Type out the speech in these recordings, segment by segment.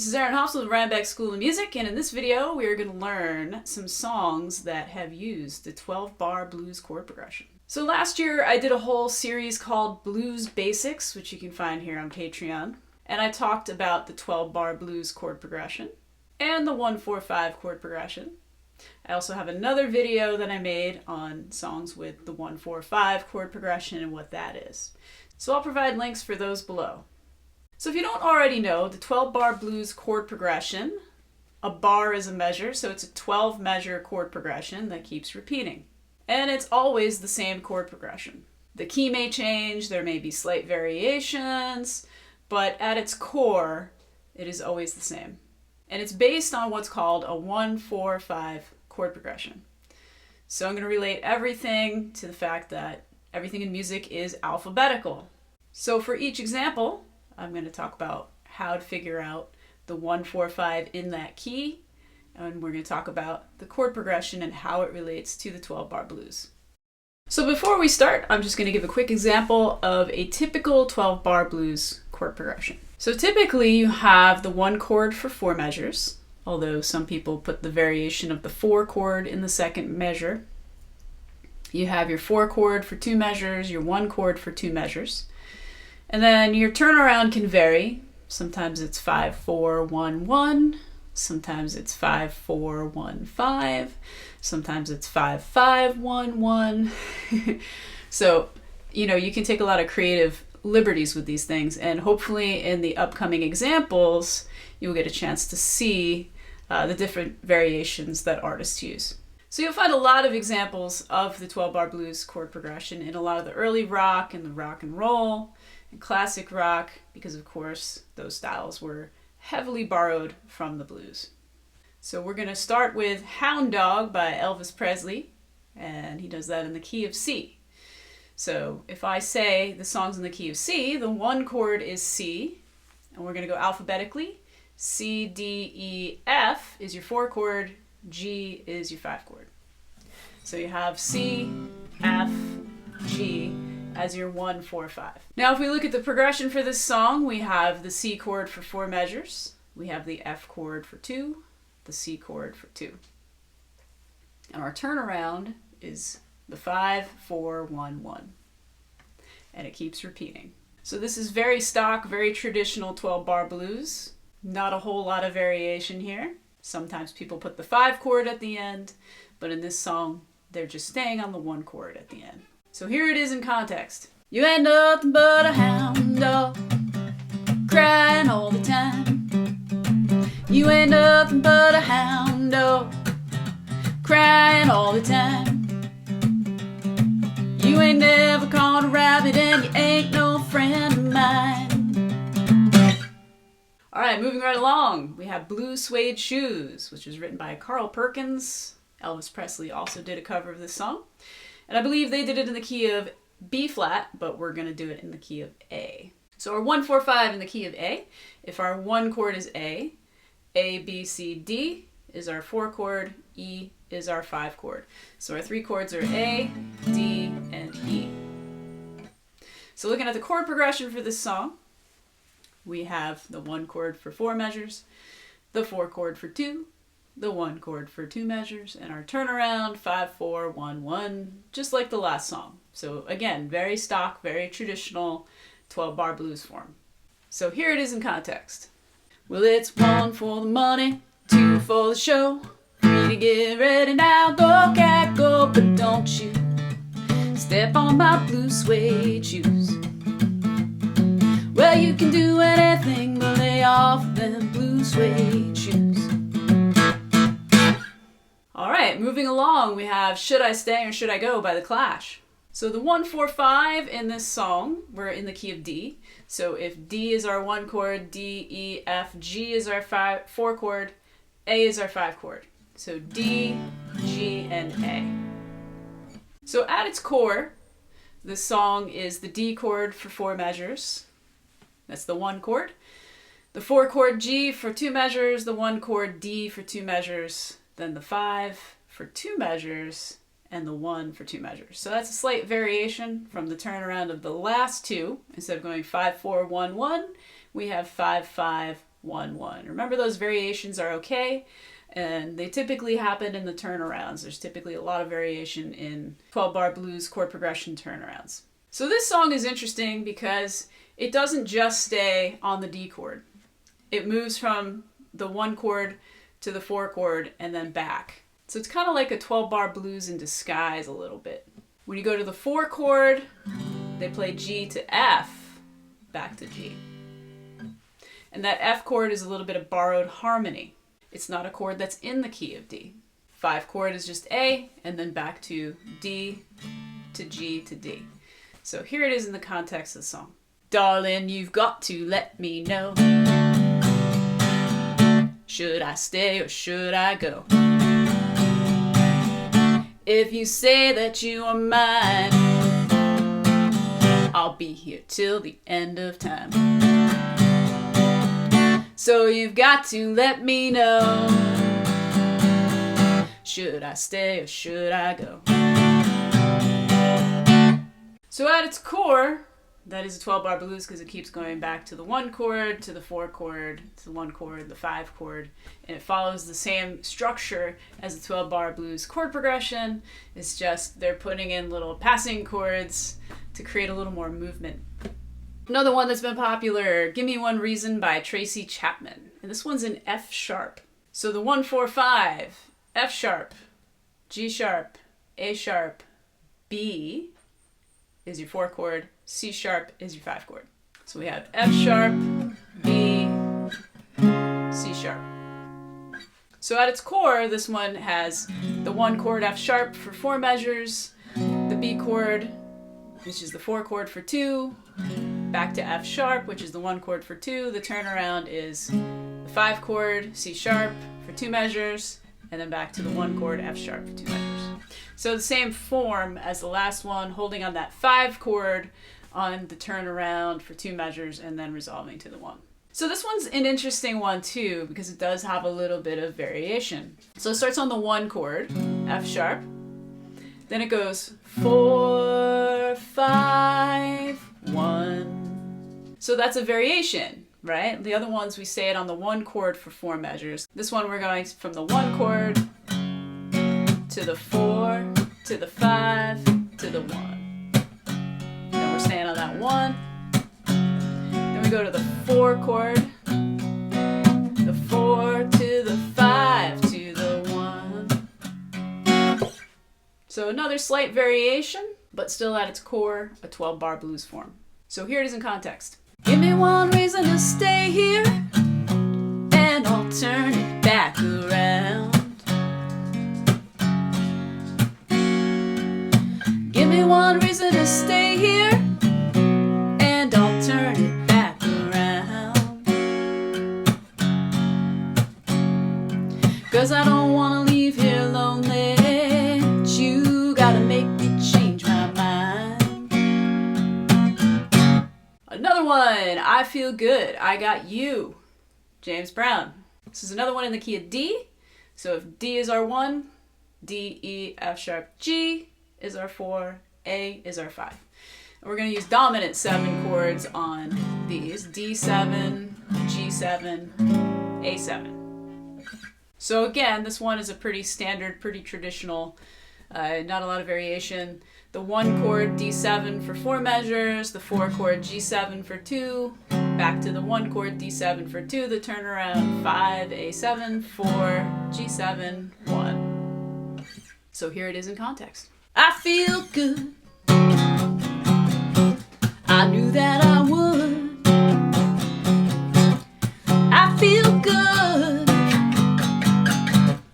This is Aaron Hops with Rhinebeck School of Music, and in this video we are going to learn some songs that have used the 12-bar blues chord progression. So last year I did a whole series called Blues Basics, which you can find here on Patreon, and I talked about the 12-bar blues chord progression and the 1-4-5 chord progression. I also have another video that I made on songs with the 1-4-5 chord progression and what that is. So I'll provide links for those below. So if you don't already know, the 12-bar blues chord progression, a bar is a measure, so it's a 12-measure chord progression that keeps repeating. And it's always the same chord progression. The key may change, there may be slight variations, but at its core, it is always the same. And it's based on what's called a 1-4-5 chord progression. So I'm going to relate everything to the fact that everything in music is alphabetical. So for each example, I'm going to talk about how to figure out the 1-4-5 in that key, and we're going to talk about the chord progression and how it relates to the 12-bar blues. So before we start, I'm just going to give a quick example of a typical 12-bar blues chord progression. So typically you have the 1 chord for 4 measures, although some people put the variation of the 4 chord in the second measure. You have your 4 chord for 2 measures, your 1 chord for 2 measures. And then your turnaround can vary. Sometimes it's 5-4-1-1, sometimes it's 5-4-1-5, sometimes it's 5-5-1-1. So, you can take a lot of creative liberties with these things, and hopefully in the upcoming examples, you'll get a chance to see the different variations that artists use. So you'll find a lot of examples of the 12-bar blues chord progression in a lot of the early rock and the rock and roll and classic rock, because of course those styles were heavily borrowed from the blues. So we're going to start with Hound Dog by Elvis Presley, and he does that in the key of C. So if I say the song's in the key of C, the 1 chord is C, and we're going to go alphabetically. C, D, E, F is your 4 chord, G is your 5 chord. So you have C, F, G as your 1-4-5. Now if we look at the progression for this song, we have the C chord for 4 measures, we have the F chord for 2, the C chord for 2. And our turnaround is the 5-4-1-1. And it keeps repeating. So this is very stock, very traditional 12-bar blues. Not a whole lot of variation here. Sometimes people put the 5 chord at the end, but in this song, they're just staying on the 1 chord at the end. So here it is in context. You ain't nothing but a hound dog, crying all the time. You ain't nothing but a hound dog, crying all the time. You ain't never caught a rabbit and you ain't no friend of mine. Alright, moving right along, we have Blue Suede Shoes, which was written by Carl Perkins. Elvis Presley also did a cover of this song. And I believe they did it in the key of B flat, but we're going to do it in the key of A. So our 1-4-5 in the key of A, if our 1 chord is A, B, C, D is our 4 chord, E is our 5 chord. So our 3 chords are A, D, and E. So looking at the chord progression for this song, we have the 1 chord for 4 measures, the 4 chord for 2, the 1 chord for 2 measures, and our turnaround 5-4-1-1, just like the last song. So again, very stock, very traditional 12-bar blues form. So here it is in context. Well, it's 1 for the money, 2 for the show, 3 to get ready now, go cat go, but don't you step on my blue suede shoes. Well, you can do anything but lay off them blue suede shoes. Alright, moving along, we have Should I Stay or Should I Go by The Clash. So the 1-4-5 in this song, we're in the key of D. So if D is our 1 chord, D, E, F, G is our 4 chord, A is our 5 chord. So D, G, and A. So at its core, the song is the D chord for 4 measures. That's the 1 chord. The 4 chord G for 2 measures, the 1 chord D for 2 measures, then the 5 for 2 measures, and the 1 for 2 measures. So that's a slight variation from the turnaround of the last two. Instead of going 5-4-1-1, we have 5-5 1, 1. Remember, those variations are okay, and they typically happen in the turnarounds. There's typically a lot of variation in 12-bar blues chord progression turnarounds. So this song is interesting because it doesn't just stay on the D chord. It moves from the 1 chord to the 4 chord and then back. So it's kind of like a 12-bar blues in disguise a little bit. When you go to the 4 chord, they play G to F, back to G. And that F chord is a little bit of borrowed harmony. It's not a chord that's in the key of D. 5 chord is just A, and then back to D to G to D. So here it is in the context of the song. Darling, you've got to let me know. Should I stay or should I go? If you say that you are mine, I'll be here till the end of time. So you've got to let me know. Should I stay or should I go? So at its core, that is a 12-bar blues because it keeps going back to the 1 chord, to the 4 chord, to the 1 chord, the 5 chord, and it follows the same structure as the 12-bar blues chord progression. It's just they're putting in little passing chords to create a little more movement. Another one that's been popular, Give Me One Reason by Tracy Chapman. And this one's in F sharp. So the 1, 4, 5, F sharp, G sharp, A sharp, B is your 4 chord, C sharp is your 5 chord. So we have F sharp, B, C sharp. So at its core, this one has the 1 chord F sharp for 4 measures, the B chord, which is the 4 chord for 2, back to F sharp, which is the 1 chord for 2. The turnaround is the 5 chord C sharp for 2 measures, and then back to the 1 chord F sharp for 2 measures. So the same form as the last one, holding on that 5 chord on the turnaround for 2 measures and then resolving to the 1. So this one's an interesting one too because it does have a little bit of variation. So it starts on the 1 chord, F sharp, then it goes 4, 5, 1. So that's a variation, right? The other ones we say it on the 1 chord for 4 measures. This one we're going from the 1 chord to the 4, to the 5, to the 1. Then we're staying on that 1. Then we go to the 4 chord, the 4 to the 5 to the 1. So another slight variation, but still at its core, a 12-bar blues form. So here it is in context. Give me one reason to stay here, and I'll turn it back around. Give me one reason to stay here, and I'll turn it back around. 'Cause I don't wanna leave here lonely, but you gotta make me change my mind. Another one, I Feel Good, I Got You, James Brown. This is another one in the key of D. So if D is our 1, D, E, F sharp, G is our 4, A is our 5. And we're going to use dominant 7 chords on these, D7, G7, A7. So again, this one is a pretty standard, pretty traditional, not a lot of variation. The 1 chord D7 for 4 measures, the 4 chord G7 for 2, back to the 1 chord D7 for 2, the turnaround 5, A7, 4, G7, 1. So here it is in context. I feel good. I knew that I would. I feel good.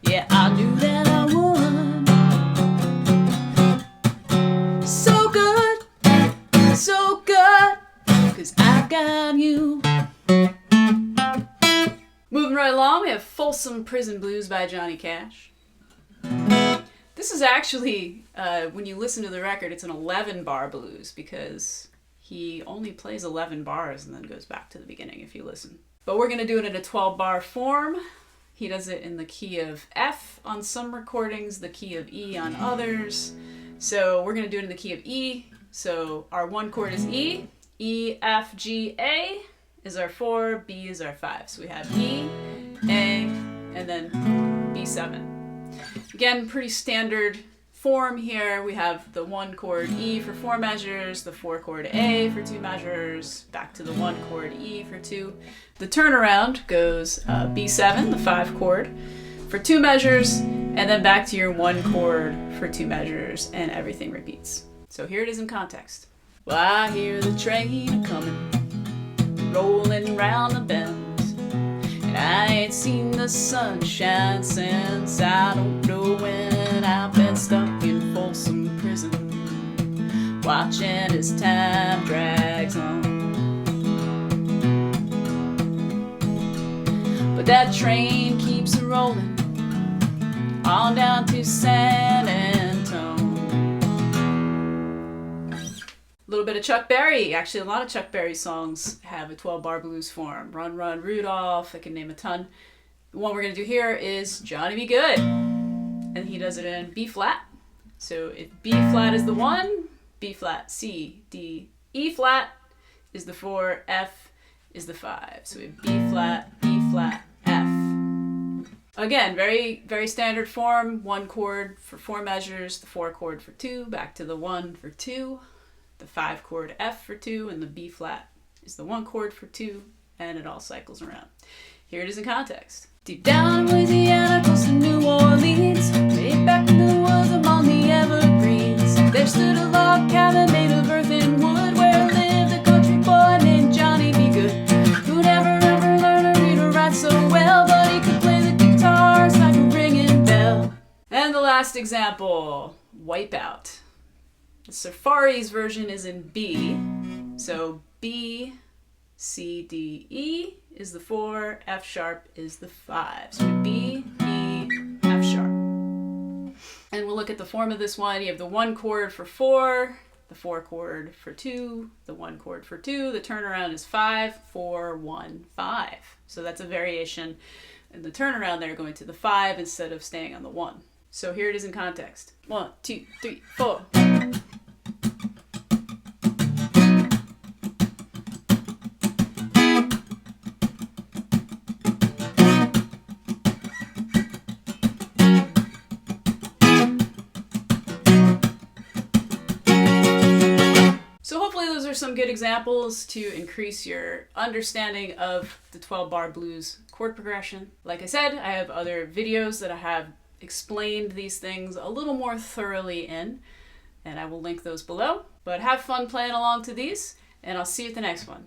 Yeah, I knew that I would. So good, so good, 'cause I've got you. Moving right along, we have Folsom Prison Blues by Johnny Cash. This is actually, when you listen to the record, it's an 11-bar blues because he only plays 11 bars and then goes back to the beginning if you listen. But we're going to do it in a 12-bar form. He does it in the key of F on some recordings, the key of E on others. So we're going to do it in the key of E. So our 1 chord is E. E, F, G, A is our 4, B is our 5. So we have E, A, and then B7. Again, pretty standard form here. We have the 1 chord E for 4 measures, the 4 chord A for 2 measures, back to the 1 chord E for 2. The turnaround goes B7, the 5 chord, for 2 measures, and then back to your 1 chord for 2 measures, and everything repeats. So here it is in context. Well, I hear the train coming, rolling round the bend, and I ain't seen the sunshine since I don't know when. I've been stuck in Folsom prison, watching as time drags on. But that train keeps rolling on down to San Antone. A little bit of Chuck Berry. Actually, a lot of Chuck Berry songs have a 12-bar blues form. Run, Run, Rudolph, I can name a ton. The one we're going to do here is Johnny Be Good. And he does it in B flat. So if B flat is the 1, B flat, C, D, E flat is the 4, F is the 5. So we have B flat, E flat, F. Again, very, very standard form. 1 chord for 4 measures, the 4 chord for 2, back to the 1 for 2, the 5 chord F for 2, and the B flat is the 1 chord for 2, and it all cycles around. Here it is in context. Deep down in Louisiana, close to New Orleans, way back in the woods among the evergreens, there stood a log cabin made of earth and wood, where lived a country boy named Johnny Be Good, who never ever learned to read or write so well, but he could play the guitar like a ringing bell. And the last example, Wipeout. The Surfaris version is in B, so B, C, D, E is the 4, F sharp is the 5. So B, E, F sharp. And we'll look at the form of this one. You have the 1 chord for 4, the 4 chord for 2, the 1 chord for 2. The turnaround is 5, 4, 1, 5. So that's a variation in the turnaround there, going to the 5 instead of staying on the 1. So here it is in context. 1, 2, 3, 4. Some good examples to increase your understanding of the 12-bar blues chord progression. Like I said, I have other videos that I have explained these things a little more thoroughly in, and I will link those below. But have fun playing along to these, and I'll see you at the next one.